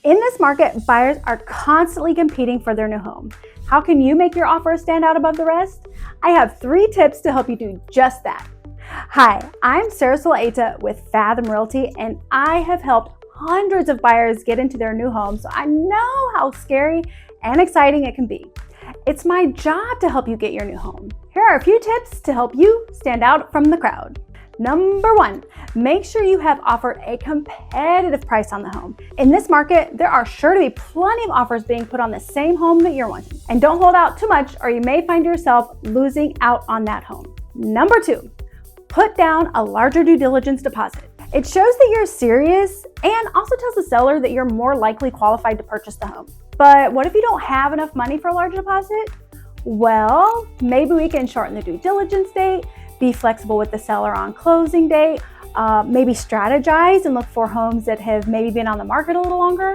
In this market, buyers are constantly competing for their new home. How can you make your offer stand out above the rest? I have 3 tips to help you do just that. Hi, I'm Solaita with Fathom Realty, and I have helped hundreds of buyers get into their new home, so I know how scary and exciting it can be. It's my job to help you get your new home. Here are a few tips to help you stand out from the crowd. Number 1, make sure you have offered a competitive price on the home. In this market, there are sure to be plenty of offers being put on the same home that you're wanting. And don't hold out too much or you may find yourself losing out on that home. Number 2, put down a larger due diligence deposit. It shows that you're serious and also tells the seller that you're more likely qualified to purchase the home. But what if you don't have enough money for a large deposit? Well, maybe we can shorten the due diligence date, be flexible with the seller on closing date, maybe strategize and look for homes that have maybe been on the market a little longer.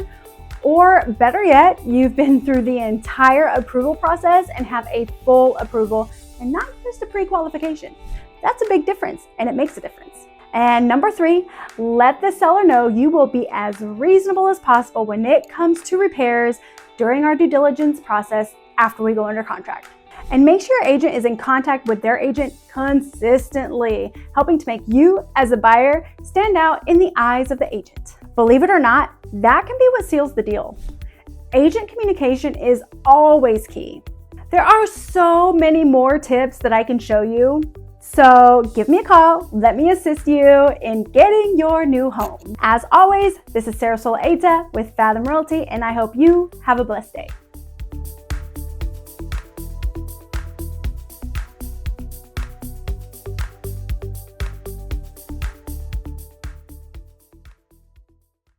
Or better yet, you've been through the entire approval process and have a full approval and not just a pre-qualification. That's a big difference, and it makes a difference. And number 3, let the seller know you will be as reasonable as possible when it comes to repairs during our due diligence process after we go under contract. And make sure your agent is in contact with their agent consistently, helping to make you as a buyer stand out in the eyes of the agent. Believe it or not, that can be what seals the deal. Agent communication is always key. There are so many more tips that I can show you. So give me a call, let me assist you in getting your new home. As always, this is Solaita with Fathom Realty, and I hope you have a blessed day.